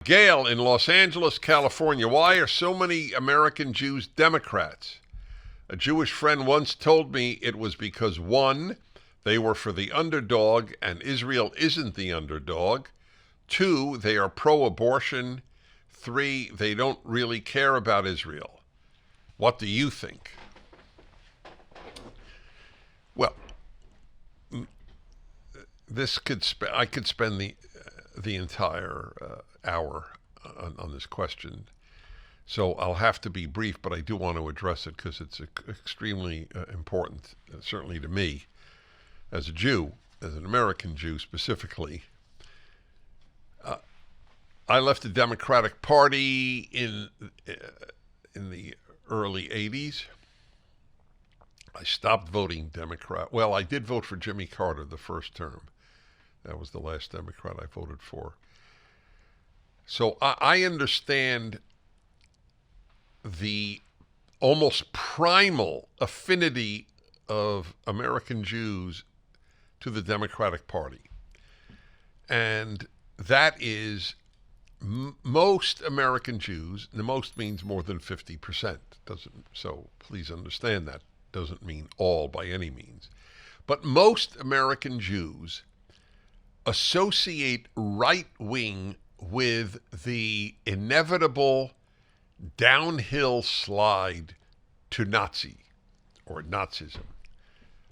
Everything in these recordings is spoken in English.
Gail in Los Angeles, California. Why are so many American Jews Democrats? A Jewish friend once told me it was because, one, they were for the underdog and Israel isn't the underdog. Two, they are pro-abortion. Three, they don't really care about Israel. What do you think? Well, I could spend the entire hour on this question. So I'll have to be brief, but I do want to address it because it's extremely important, certainly to me as a Jew, as an American Jew specifically. I left the Democratic Party in the early 80s. I stopped voting Democrat. Well, I did vote for Jimmy Carter the first term. That was the last Democrat I voted for. So I understand the almost primal affinity of American Jews to the Democratic Party. And that is most American Jews, the most means more than 50%. So please understand that. Doesn't mean all by any means. But most American Jews associate right wing with the inevitable downhill slide to Nazi or Nazism.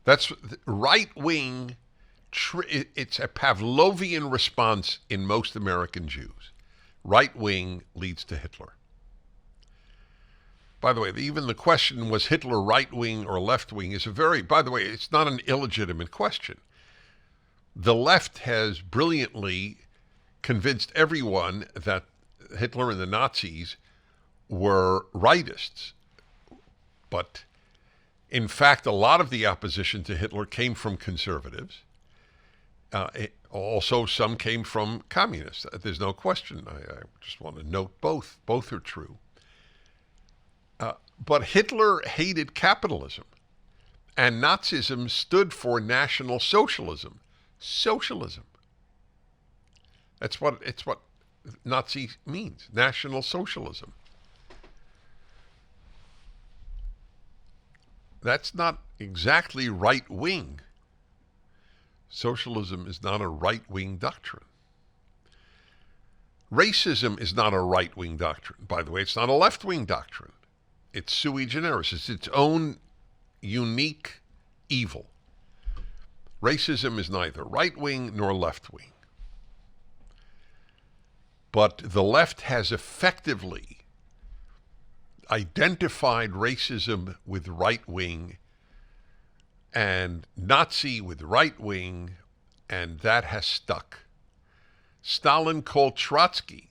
That's right wing. It's a Pavlovian response in most American Jews. Right wing leads to Hitler. By the way, even the question, was Hitler right wing or left wing, is by the way, it's not an illegitimate question. The left has brilliantly convinced everyone that Hitler and the Nazis were rightists. But in fact, a lot of the opposition to Hitler came from conservatives. Also, some came from communists. There's no question. I just want to note both. Both are true. But Hitler hated capitalism, and Nazism stood for National Socialism. Socialism. It's what Nazi means, National Socialism. That's not exactly right wing. Socialism is not a right wing doctrine. Racism is not a right wing doctrine. By the way, it's not a left wing doctrine. It's sui generis. It's its own unique evil. Racism is neither right wing nor left wing. But the left has effectively identified racism with right wing and Nazi with right wing, and that has stuck. Stalin called Trotsky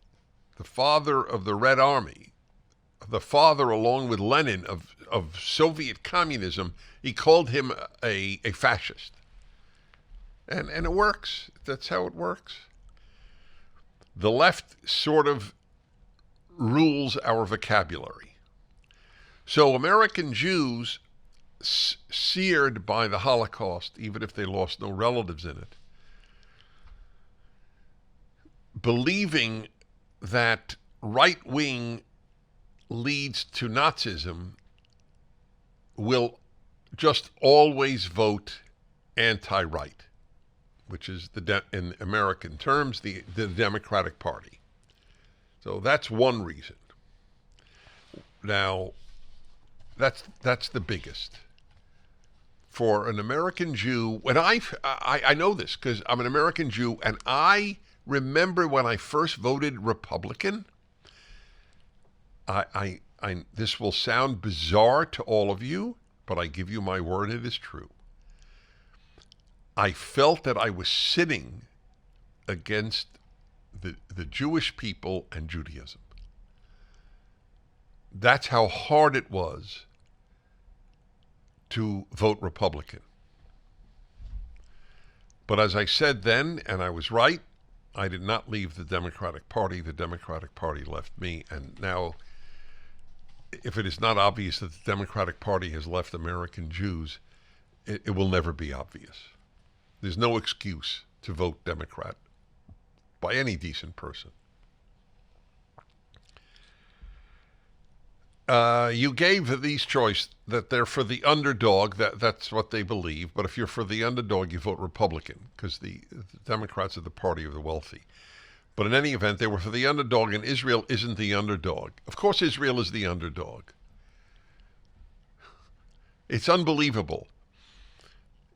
the father of the Red Army, the father, along with Lenin, of Soviet communism. He called him a fascist. And it works. That's how it works. The left sort of rules our vocabulary. So American Jews, seared by the Holocaust, even if they lost no relatives in it, believing that right wing leads to Nazism, will just always vote anti-right, which is in American terms the Democratic Party. So that's one reason. Now, that's the biggest. For an American Jew, when I know this because I'm an American Jew, and I remember when I first voted Republican. This will sound bizarre to all of you, but I give you my word, it is true. I felt that I was sitting against the Jewish people and Judaism. That's how hard it was to vote Republican. But as I said then, and I was right, I did not leave the Democratic Party. The Democratic Party left me. And now, if it is not obvious that the Democratic Party has left American Jews, it will never be obvious. There's no excuse to vote Democrat by any decent person. You gave these choice that they're for the underdog. That's what they believe. But if you're for the underdog, you vote Republican because the Democrats are the party of the wealthy. But in any event, they were for the underdog, and Israel isn't the underdog. Of course, Israel is the underdog. It's unbelievable.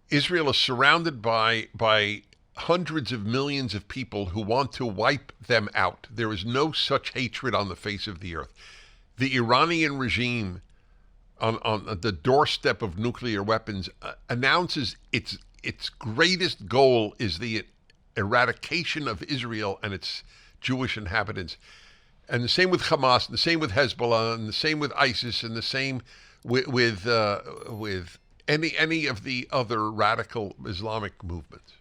Israel is surrounded by hundreds of millions of people who want to wipe them out. There is no such hatred on the face of the earth. The Iranian regime on the doorstep of nuclear weapons announces its greatest goal is the eradication of Israel and its Jewish inhabitants. And the same with Hamas, and the same with Hezbollah, and the same with ISIS, and the same with any of the other radical Islamic movements.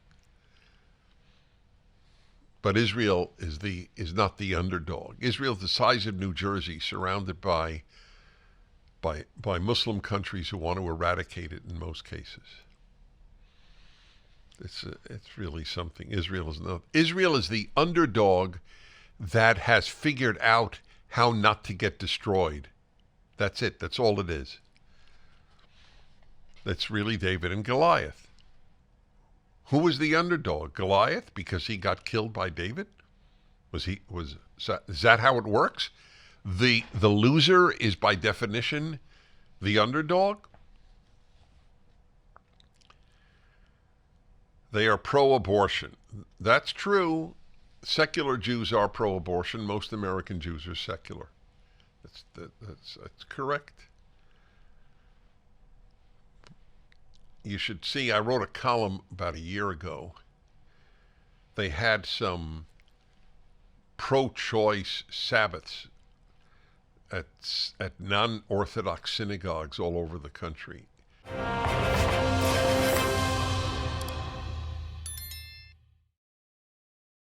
But Israel is not the underdog. Israel is the size of New Jersey, surrounded by Muslim countries who want to eradicate it in most cases. It's really something. Israel is the underdog that has figured out how not to get destroyed. That's it. That's all it is. That's really David and Goliath. Who was the underdog? Goliath, because he got killed by David? Is that how it works? The loser is by definition the underdog? They are pro-abortion. That's true. Secular Jews are pro-abortion. Most American Jews are secular. That's correct. You should see, I wrote a column about a year ago. They had some pro-choice Sabbaths at non-Orthodox synagogues all over the country.